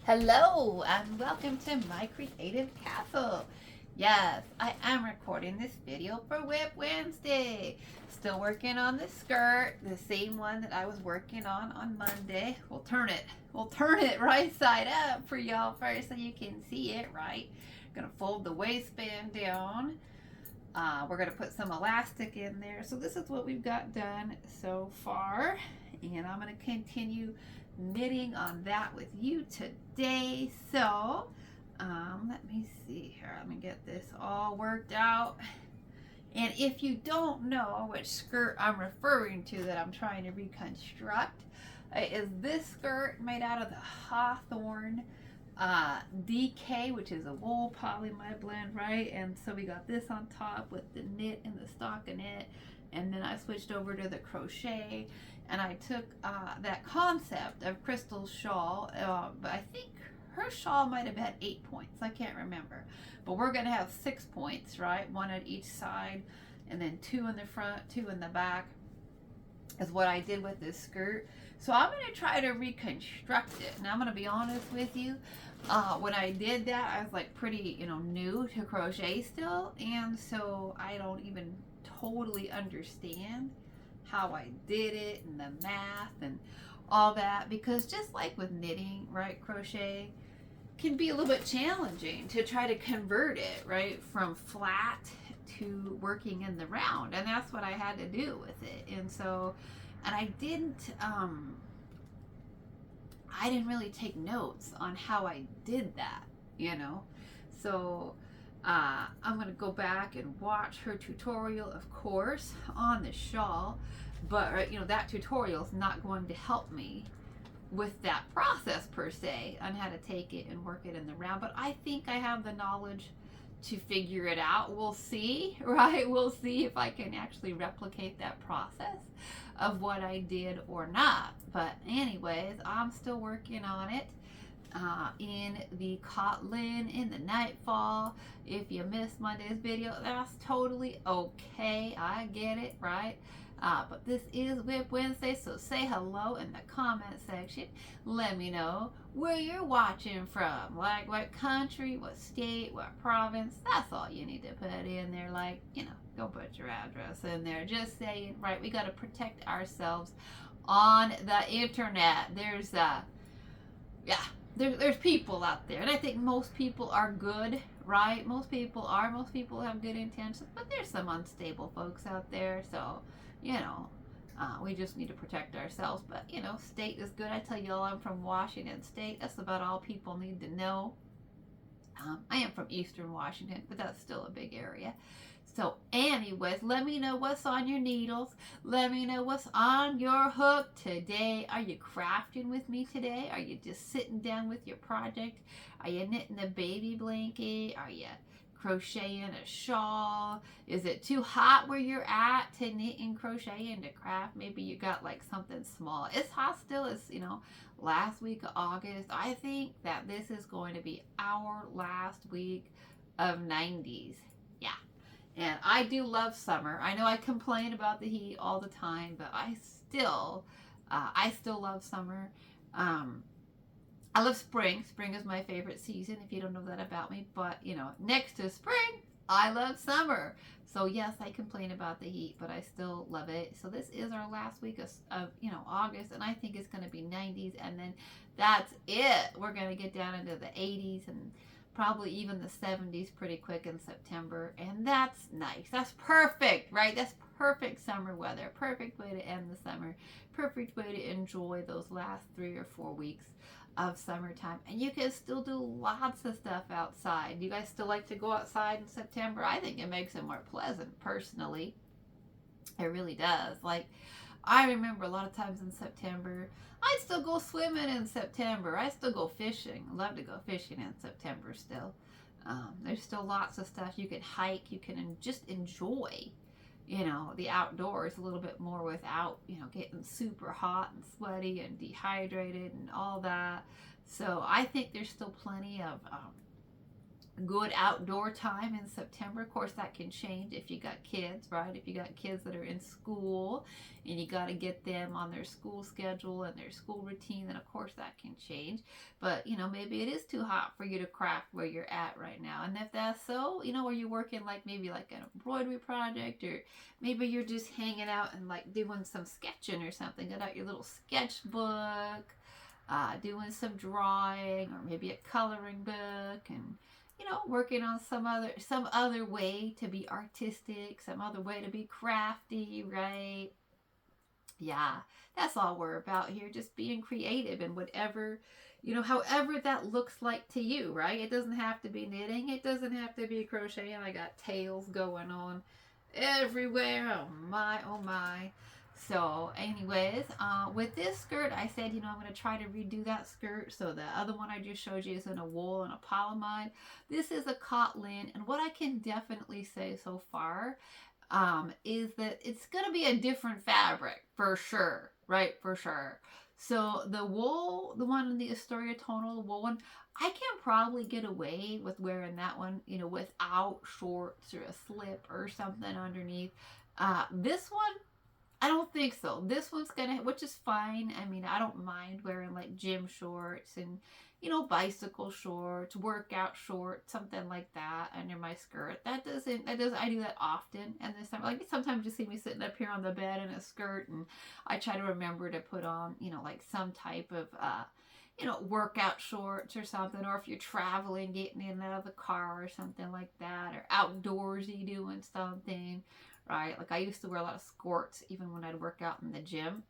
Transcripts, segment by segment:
Hello and welcome to my creative castle. Yes, I am recording this video for WIP Wednesday. Still working on the skirt, the same one that I was working on Monday. We'll turn it right side up for y'all first so you can see it, right? Gonna fold the waistband down. We're gonna put some elastic in there. So this is what we've got done so far. And I'm gonna continue knitting on that with you today. So let me see here. Let me get this all worked out. And if you don't know which skirt I'm referring to that I'm trying to reconstruct, is this skirt made out of the Hawthorne DK, which is a wool polyamide blend, right? And so we got this on top with the knit and the stockinette, and then I switched over to the crochet, and I took that concept of Crystal's shawl, but I think her shawl might have had 8 points. I can't remember, but we're gonna have 6 points, right? One at each side, and then 2 in the front, 2 in the back. Is what I did with this skirt. So I'm going to try to reconstruct it. Now I'm going to be honest with you. When I did that, I was like pretty, new to crochet still. And so I don't even totally understand how I did it and the math and all that. Because just like with knitting, right, crochet can be a little bit challenging to try to convert it, right, from flat to working in the round, and that's what I had to do with it. And so, and I didn't really take notes on how I did that, so I'm gonna go back and watch her tutorial, of course, on the shawl, but that tutorial is not going to help me with that process per se on how to take it and work it in the round, but I think I have the knowledge to figure it out. We'll see, right? We'll see if I can actually replicate that process of what I did or not. But anyways, I'm still working on it in the Kotlin in the Nightfall. If you missed Monday's video, that's totally okay. I get it, right? But this is WIP Wednesday, so say hello in the comment section. Let me know where you're watching from, like what country, what state, what province. That's all you need to put in there, like, don't put your address in there. Just saying, right, we got to protect ourselves on the internet. There's there's people out there, and I think most people are good, right? Most people have good intentions, but there's some unstable folks out there, so we just need to protect ourselves. But state is good. I tell y'all, I'm from Washington State. That's about all people need to know. I am from Eastern Washington, but that's still a big area. So anyways, let me know what's on your needles. Let me know what's on your hook today. Are you crafting with me today? Are you just sitting down with your project? Are you knitting a baby blanket? Are you crocheting a shawl? Is it too hot where you're at to knit and crochet and to craft? Maybe you got like something small. It's hot still. It's last week of August. I think that this is going to be our last week of 90s. Yeah. And I do love summer. I know I complain about the heat all the time, but I still love summer. I love spring. Spring is my favorite season, if you don't know that about me. But, next to spring, I love summer. So, yes, I complain about the heat, but I still love it. So, this is our last week of August, and I think it's going to be 90s, and then that's it. We're going to get down into the 80s and probably even the 70s pretty quick in September, and that's nice. That's perfect, right? That's perfect summer weather. Perfect way to end the summer. Perfect way to enjoy those last 3 or 4 weeks of summertime. And you can still do lots of stuff outside. You guys still like to go outside in September? I think it makes it more pleasant, personally. It really does. Like, I remember a lot of times in September, I still go swimming in September. I still go fishing. I love to go fishing in September still. There's still lots of stuff. You can hike. You can just enjoy, the outdoors a little bit more without, getting super hot and sweaty and dehydrated and all that. So I think there's still plenty of good outdoor time in September. Of course, that can change if you got kids, right? If you got kids that are in school and you got to get them on their school schedule and their school routine, then of course that can change. But, maybe it is too hot for you to craft where you're at right now. And if that's so, where you're working like maybe like an embroidery project, or maybe you're just hanging out and like doing some sketching or something, got out your little sketchbook, doing some drawing, or maybe a coloring book, and working on some other way to be artistic, some other way to be crafty, right? Yeah, that's all we're about here, just being creative and whatever, however that looks like to you, right? It doesn't have to be knitting, it doesn't have to be crocheting. I got tails going on everywhere. Oh my, oh my. So anyways, with this skirt, I said, I'm going to try to redo that skirt. So the other one I just showed you is in a wool and a polyamide. This is a cotton, and what I can definitely say so far is that it's going to be a different fabric for sure, right? For sure. So the wool, the one in the Astoria tonal, the wool one, I can probably get away with wearing that one, without shorts or a slip or something underneath. This one, I don't think so. This one's gonna, which is fine. I mean, I don't mind wearing like gym shorts and, bicycle shorts, workout shorts, something like that under my skirt. I do that often. And this time, like sometimes you see me sitting up here on the bed in a skirt, and I try to remember to put on, like some type of, workout shorts or something, or if you're traveling, getting in and out of the car or something like that, or outdoorsy doing something, right? Like I used to wear a lot of skirts even when I'd work out in the gym.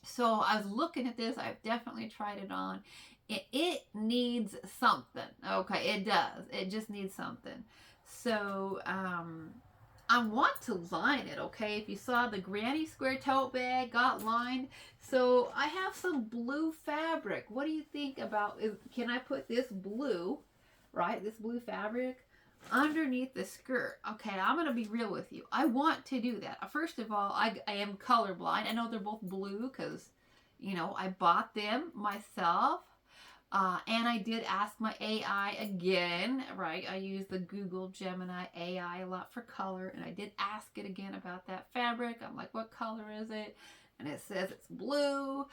So I was looking at this. I've definitely tried it on. It needs something. Okay, it does. It just needs something. So I want to line it, okay? If you saw, the granny square tote bag got lined. So I have some blue fabric. What do you think about, can I put this blue, right? This blue fabric underneath the skirt. Okay, I'm going to be real with you. I want to do that. First of all, I am colorblind. I know they're both blue because, I bought them myself. And I did ask my AI again, right? I use the Google Gemini AI a lot for color, and I did ask it again about that fabric. I'm like, what color is it? And it says it's blue.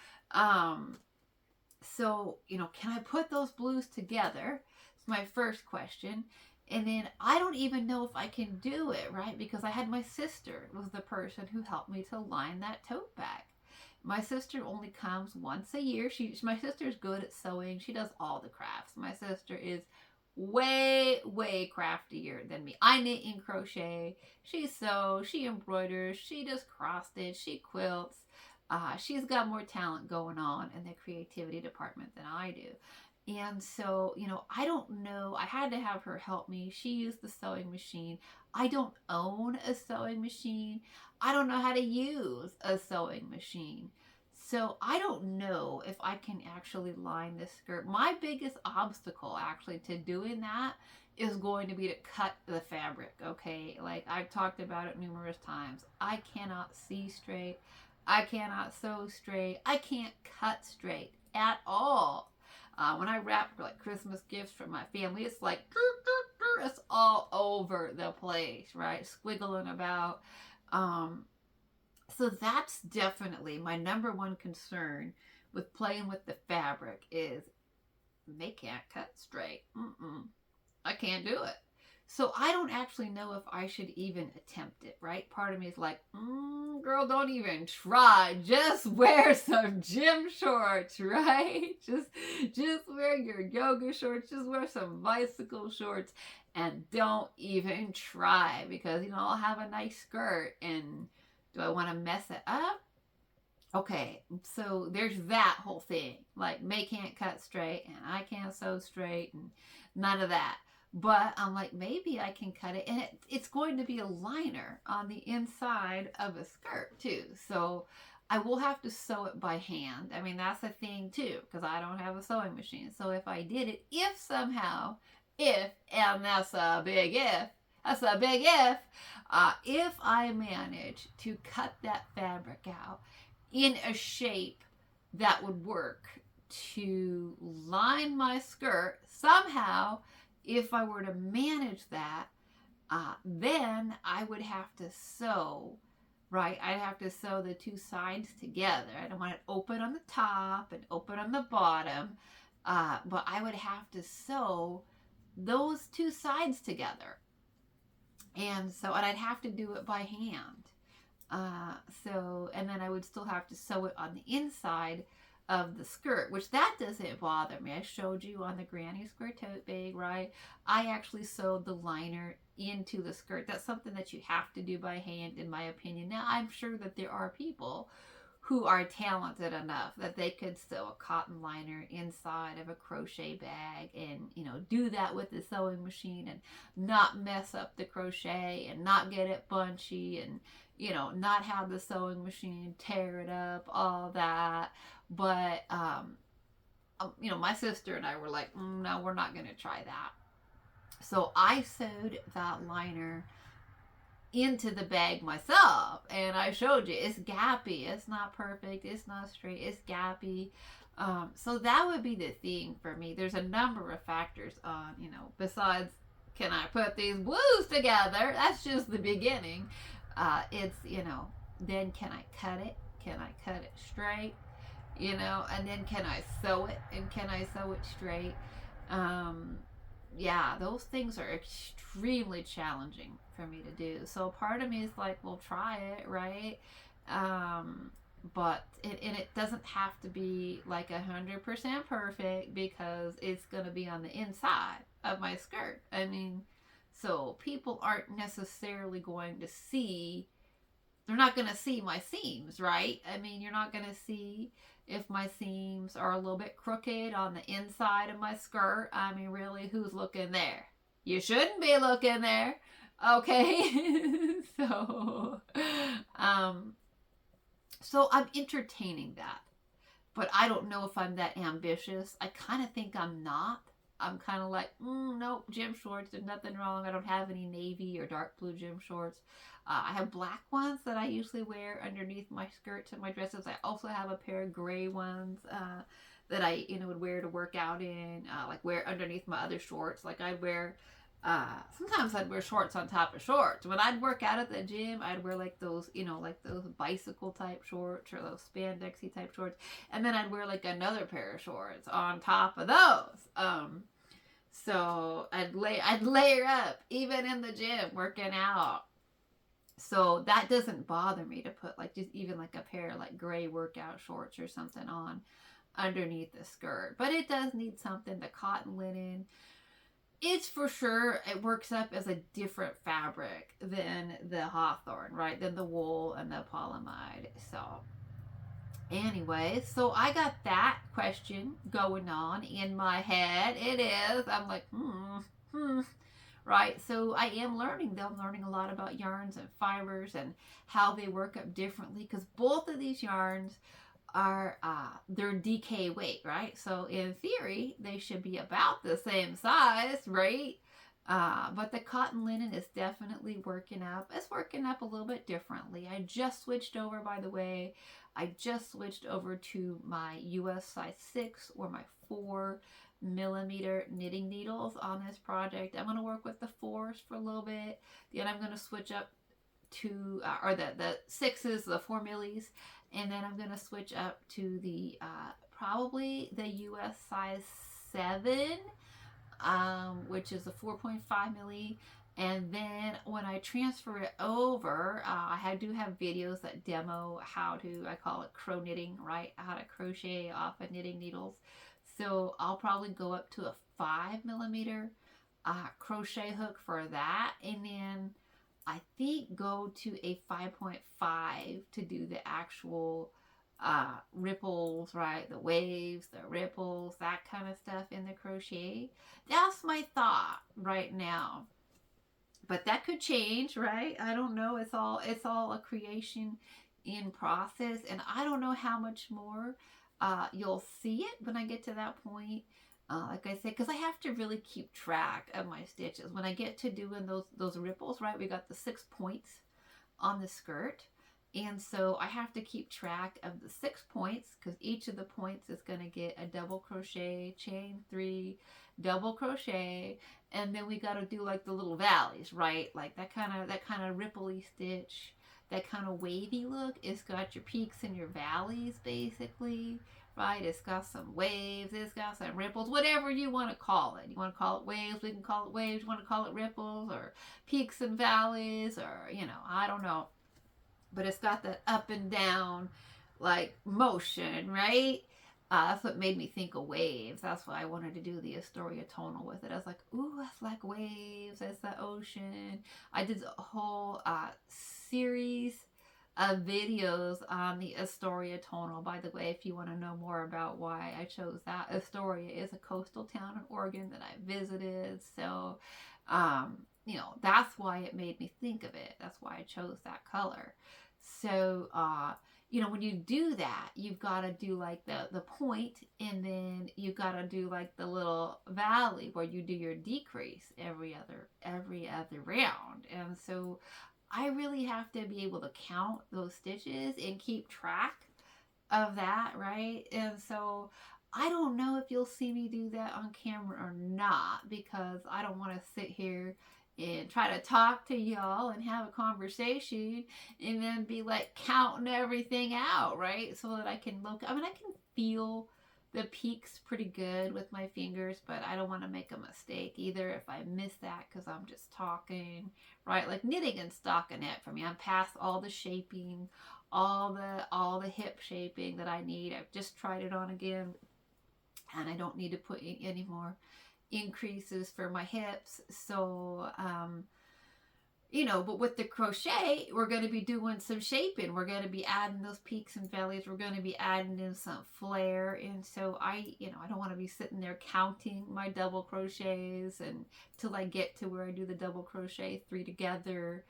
So, can I put those blues together? It's my first question. And then I don't even know if I can do it, right? Because I had my sister was the person who helped me to line that tote bag. My sister only comes once a year. My sister's good at sewing. She does all the crafts. My sister is way, way craftier than me. I knit and crochet. She sews. She embroiders. She does cross stitch. She quilts. She's got more talent going on in the creativity department than I do. And so, I don't know. I had to have her help me. She used the sewing machine. I don't own a sewing machine. I don't know how to use a sewing machine. So I don't know if I can actually line this skirt. My biggest obstacle actually to doing that is going to be to cut the fabric, okay? Like I've talked about it numerous times. I cannot see straight. I cannot sew straight. I can't cut straight at all. When I wrap like Christmas gifts for my family, it's like it's all over the place, right? Squiggling about. So that's definitely my number one concern with playing with the fabric is they can't cut straight. I can't do it. So I don't actually know if I should even attempt it, right? Part of me is like, girl, don't even try. Just wear some gym shorts, right? Just wear your yoga shorts. Just wear some bicycle shorts and don't even try because, I'll have a nice skirt and do I want to mess it up? Okay, so there's that whole thing. Like, May can't cut straight and I can't sew straight and none of that. But I'm like, maybe I can cut it. And it's going to be a liner on the inside of a skirt too. So I will have to sew it by hand. I mean, that's a thing too, because I don't have a sewing machine. So if I did it, if somehow, and that's a big if, if I manage to cut that fabric out in a shape that would work to line my skirt somehow, if I were to manage that, then I would have to sew, right? I'd have to sew the two sides together. I don't want it open on the top and open on the bottom, but I would have to sew those two sides together. And I'd have to do it by hand. And then I would still have to sew it on the inside of the skirt, which that doesn't bother me. I showed you on the granny square tote bag, right? I actually sewed the liner into the skirt. That's something that you have to do by hand, in my opinion. Now, I'm sure that there are people who are talented enough that they could sew a cotton liner inside of a crochet bag and, do that with the sewing machine and not mess up the crochet and not get it bunchy and, not have the sewing machine tear it up, all that. But, my sister and I were like, no, we're not going to try that. So I sewed that liner into the bag myself, and I showed you it's gappy. It's not perfect. It's not straight. It's gappy. So that would be the thing for me. There's a number of factors on, besides can I put these blues together? That's just the beginning. It's, then can I cut it? Can I cut it straight? And then can I sew it? And can I sew it straight? Yeah, those things are extremely challenging for me to do. So part of me is like, well, try it, right? But it doesn't have to be like 100% perfect, because it's going to be on the inside of my skirt. I mean, so people aren't necessarily going to see, they're not going to see my seams, right? I mean, you're not going to see if my seams are a little bit crooked on the inside of my skirt. I mean, really, who's looking there? You shouldn't be looking there, okay? So I'm entertaining that, but I don't know if I'm that ambitious. I kind of think I'm not. I'm kind of like, nope, gym shorts, there's nothing wrong. I don't have any navy or dark blue gym shorts. I have black ones that I usually wear underneath my skirts and my dresses. I also have a pair of gray ones that I, would wear to work out in, like wear underneath my other shorts. Like I'd wear, sometimes I'd wear shorts on top of shorts. When I'd work out at the gym, I'd wear like those, like those bicycle type shorts or those spandexy type shorts. And then I'd wear like another pair of shorts on top of those. So I'd layer up even in the gym working out. So that doesn't bother me to put like just even like a pair of like gray workout shorts or something on underneath the skirt. But it does need something. The cotton linen, it's for sure, it works up as a different fabric than the hawthorn, right? Than the wool and the polyamide. So anyway, so I got that question going on in my head. It is. I'm like, right? So I am learning, though. I'm learning a lot about yarns and fibers and how they work up differently, because both of these yarns are they're DK weight, right? So in theory, they should be about the same size, right? But the cotton linen is definitely working up. It's working up a little bit differently. I just switched over, by the way. I just switched over to my US size 6 or my 4mm knitting needles on this project. I'm going to work with the 4s for a little bit. Then I'm going to switch up to, or the 6s, the 4 millis. And then I'm going to switch up to the, probably the US size 7, which is a 4.5 milli. And then when I transfer it over, I do have videos that demo how to, I call it crow knitting, right? How to crochet off of knitting needles. So I'll probably go up to a 5mm crochet hook for that. And then I think go to a 5.5 to do the actual ripples, right? The waves, the ripples, that kind of stuff in the crochet. That's my thought right now. But that could change, right? I don't know. It's all a creation in process, and I don't know how much more you'll see it when I get to that point. Like I said, because I have to really keep track of my stitches. When I get to doing those ripples, right? We got the 6 points on the skirt, And so I have to keep track of the 6 points, because each of the points is going to get a double crochet, chain 3, double crochet, and then we got to do like the little valleys, right? Like that kind of ripply stitch, that kind of wavy look. It's got your peaks and your valleys, basically, right? It's got some waves, it's got some ripples, whatever you want to call it. You want to call it waves, we can call it waves. You want to call it ripples or peaks and valleys, or, I don't know. But it's got that up and down, like, motion, right? That's what made me think of waves. That's why I wanted to do the Astoria tonal with it. I was like, ooh, that's like waves. That's the ocean. I did a whole series of videos on the Astoria tonal. By the way, if you want to know more about why I chose that, Astoria is a coastal town in Oregon that I visited. So, that's why it made me think of it. That's why I chose that color. So, when you do that, you've got to do like the point, and then you've got to do like the little valley where you do your decrease every other round. And so I really have to be able to count those stitches and keep track of that, right? And so I don't know if you'll see me do that on camera or not, because I don't want to sit here and try to talk to y'all and have a conversation and then be like counting everything out, right? So that I can look. I mean, I can feel the peaks pretty good with my fingers, but I don't want to make a mistake either if I miss that, because I'm just talking, right? Like knitting and stockinette for me. I'm past all the shaping, all the hip shaping that I need. I've just tried it on again, and I don't need to put in any more increases for my hips. So but with the crochet, we're going to be doing some shaping. We're going to be adding those peaks and valleys. We're going to be adding in some flare. And so I don't want to be sitting there counting my double crochets until I get to where I do the double crochet 3 together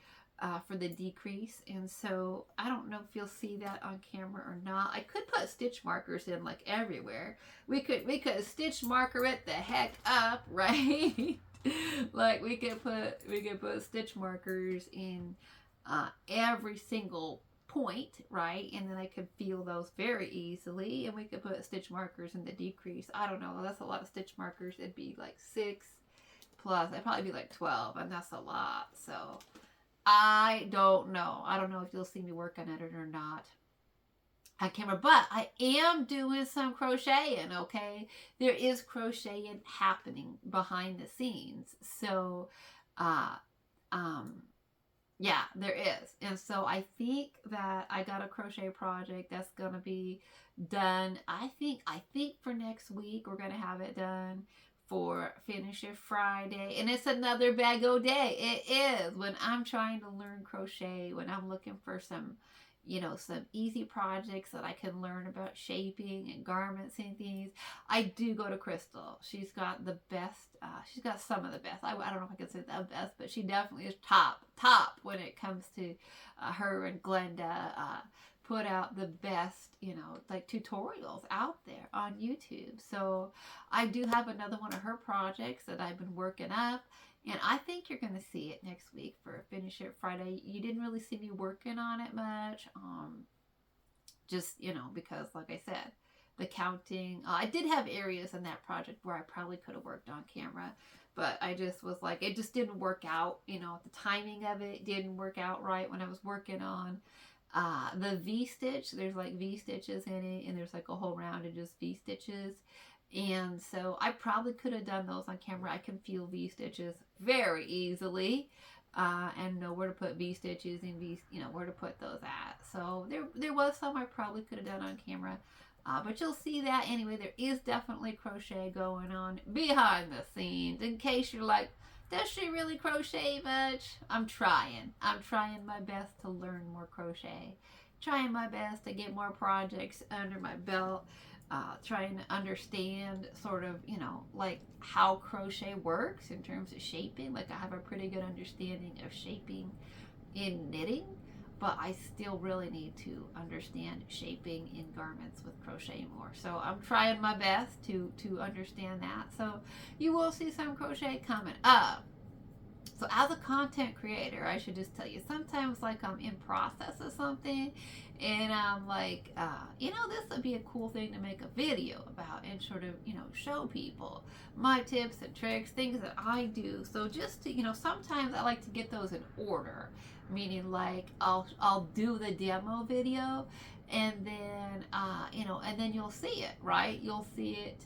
for the decrease. And so I don't know if you'll see that on camera or not. I could put stitch markers in like everywhere. We could stitch marker it the heck up, right? Like we could put stitch markers in every single point, right? And then I could feel those very easily. And we could put stitch markers in the decrease. I don't know. That's a lot of stitch markers. It'd be like 6 plus. It'd probably be like 12, and that's a lot. So I don't know. I don't know if you'll see me working at it or not on camera, but I am doing some crocheting, okay? There is crocheting happening behind the scenes. So, yeah, there is. And so I think that I got a crochet project that's going to be done. I think for next week, we're going to have it done for Finish It Friday. And it's another bago day. It is. When I'm trying to learn crochet, when I'm looking for some easy projects that I can learn about shaping and garments and things, I do go to Crystal. She's got the best, she's got some of the best. I don't know if I can say the best, but she definitely is top when it comes to her and Glenda put out the best, like tutorials out there on YouTube. So I do have another one of her projects that I've been working up. And I think you're going to see it next week for Finish It Friday. You didn't really see me working on it much. Just, because like I said, the counting. I did have areas in that project where I probably could have worked on camera. But I just was like, it just didn't work out. The timing of it didn't work out right when I was working on the V-stitch. There's like V-stitches in it. And there's like a whole round of just V-stitches. And so I probably could have done those on camera. I can feel V-stitches very easily and know where to put V-stitches and where to put those at. So there was some I probably could have done on camera. But you'll see that anyway. There is definitely crochet going on behind the scenes. In case you're like, does she really crochet much? I'm trying. I'm trying my best to learn more crochet. Trying my best to get more projects under my belt. Trying to understand sort of, like how crochet works in terms of shaping. Like I have a pretty good understanding of shaping in knitting, but I still really need to understand shaping in garments with crochet more. So I'm trying my best to understand that. So you will see some crochet coming up. So as a content creator, I should just tell you, sometimes like I'm in process of something and I'm like, this would be a cool thing to make a video about and sort of, show people my tips and tricks, things that I do. So just to, sometimes I like to get those in order, meaning like I'll do the demo video and then, and then you'll see it, right? You'll see it,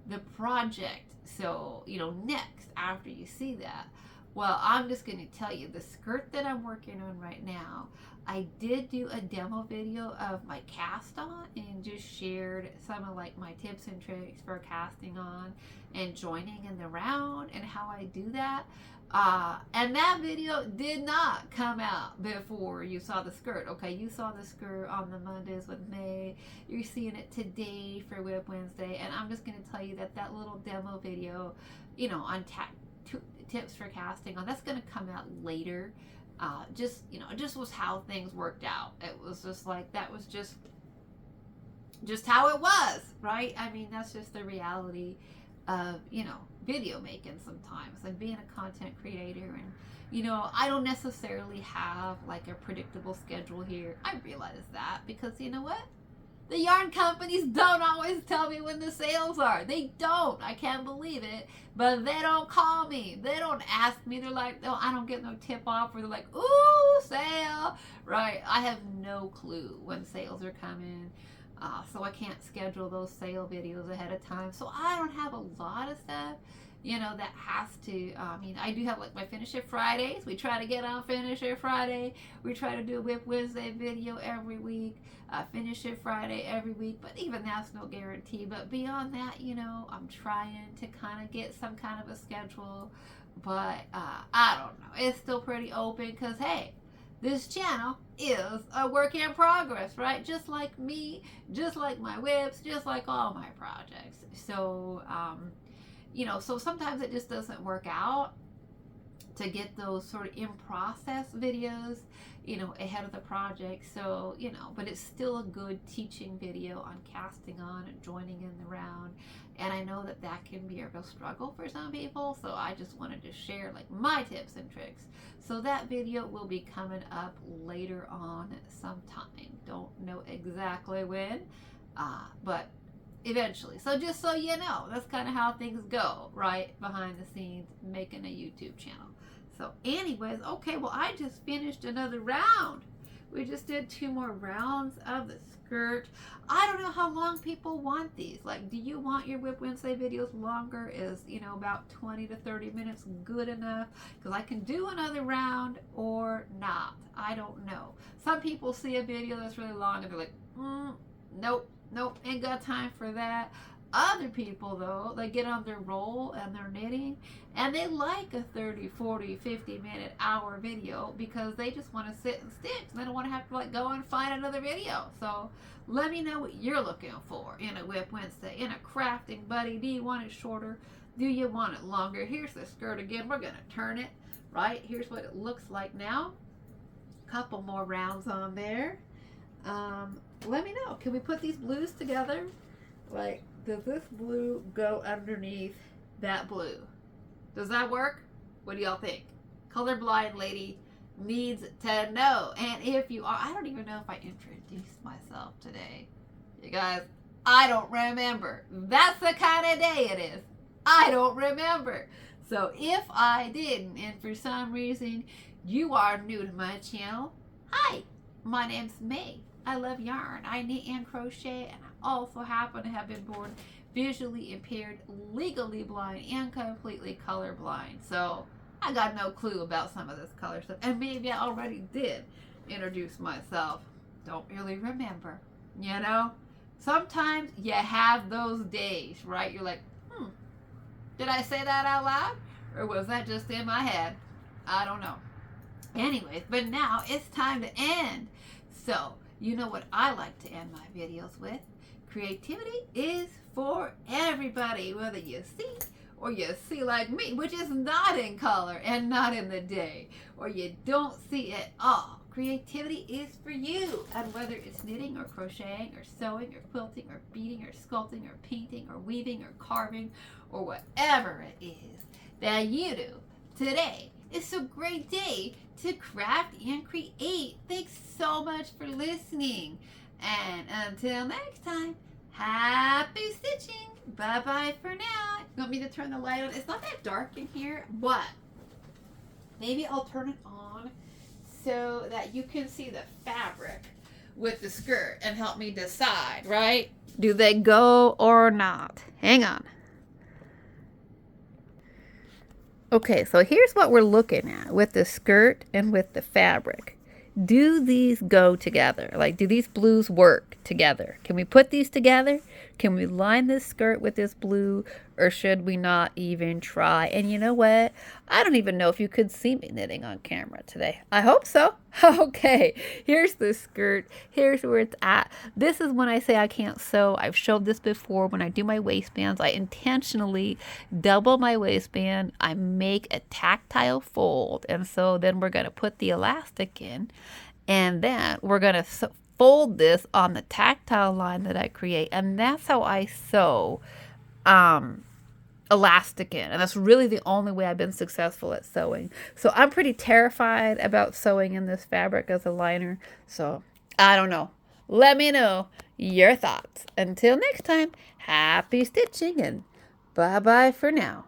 the project. So, next after you see that, well, I'm just going to tell you the skirt that I'm working on right now. I did do a demo video of my cast on and just shared some of like my tips and tricks for casting on and joining in the round and how I do that. And that video did not come out before you saw the skirt. Okay, you saw the skirt on the Mondays with May. You're seeing it today for WIP Wednesday. And I'm just going to tell you that that little demo video, on tips for casting on, that's going to come out later. Just was how things worked out. It was just like, that was just how it was, right? I mean, that's just the reality of, video making sometimes and being a content creator. And, I don't necessarily have like a predictable schedule here. I realize that because you know what? The yarn companies don't always tell me when the sales are. They don't. I can't believe it. But they don't call me. They don't ask me. They're like, no, I don't get no tip off. Or they're like, ooh, sale. Right. I have no clue when sales are coming. So I can't schedule those sale videos ahead of time. So I don't have a lot of stuff, that has to, I do have like my Finish It Fridays. We try to get on Finish It Friday. We try to do a WIP Wednesday video every week, Finish It Friday every week, but even that's no guarantee. But beyond that, I'm trying to kind of get some kind of a schedule, but I don't know. It's still pretty open because, hey, this channel is a work in progress, right? Just like me, just like my WIPs, just like all my projects. So, so sometimes it just doesn't work out to get those sort of in process videos, ahead of the project. So, but it's still a good teaching video on casting on and joining in the round. And I know that that can be a real struggle for some people. So I just wanted to share like my tips and tricks. So that video will be coming up later on sometime. Don't know exactly when, but eventually. So just so you know, that's kind of how things go, right? Behind the scenes, making a YouTube channel. So anyways, okay, well, I just finished another round. We just did 2 more rounds of the skirt. I don't know how long people want these. Like, do you want your WIP Wednesday videos longer? Is, about 20 to 30 minutes good enough? Because I can do another round or not. I don't know. Some people see a video that's really long and they're like, nope, ain't got time for that. Other people, though, they get on their roll and they're knitting and they like a 30, 40, 50 minute, hour video because they just want to sit and stitch. They don't want to have to like go and find another video. So let me know what you're looking for in a WIP Wednesday, in a crafting buddy. Do you want it shorter? Do you want it longer? Here's the skirt again. We're going to turn it, right? Here's what it looks like now. Couple more rounds on there. Let me know. Can we put these blues together? Like, does this blue go underneath that blue? Does that work? What do y'all think? Colorblind lady needs to know. And if you are, I don't even know if I introduced myself today. You guys, I don't remember. That's the kind of day it is. I don't remember. So if I didn't, and for some reason you are new to my channel, hi, my name's May. I love yarn. I knit and crochet, and I also happen to have been born visually impaired, legally blind, and completely colorblind. So I got no clue about some of this color stuff. And maybe I already did introduce myself. Don't really remember. Sometimes you have those days, right? You're like, did I say that out loud? Or was that just in my head? I don't know. Anyways, but now it's time to end. So, you know what I like to end my videos with? Creativity is for everybody, whether you see or you see like me, which is not in color and not in the day, or you don't see at all. Creativity is for you, and whether it's knitting or crocheting or sewing or quilting or beading or sculpting or painting or weaving or carving or whatever it is that you do, today. It's a great day to craft and create. Thanks so much for listening. And until next time, happy stitching. Bye-bye for now. You want me to turn the light on? It's not that dark in here, but maybe I'll turn it on so that you can see the fabric with the skirt and help me decide, right? Do they go or not? Hang on. Okay, so here's what we're looking at with the skirt and with the fabric. Do these go together? Like, do these blues work together? Can we put these together? Can we line this skirt with this blue, or should we not even try? And you know what? I don't even know if you could see me knitting on camera today. I hope so. Okay, here's the skirt. Here's where it's at. This is when I say I can't sew. I've showed this before. When I do my waistbands, I intentionally double my waistband. I make a tactile fold, and so then we're going to put the elastic in, and then we're going to fold this on the tactile line that I create, and that's how I sew elastic in, and that's really the only way I've been successful at sewing. So I'm pretty terrified about sewing in this fabric as a liner, so I don't know. Let me know your thoughts. Until next time, happy stitching and bye-bye for now.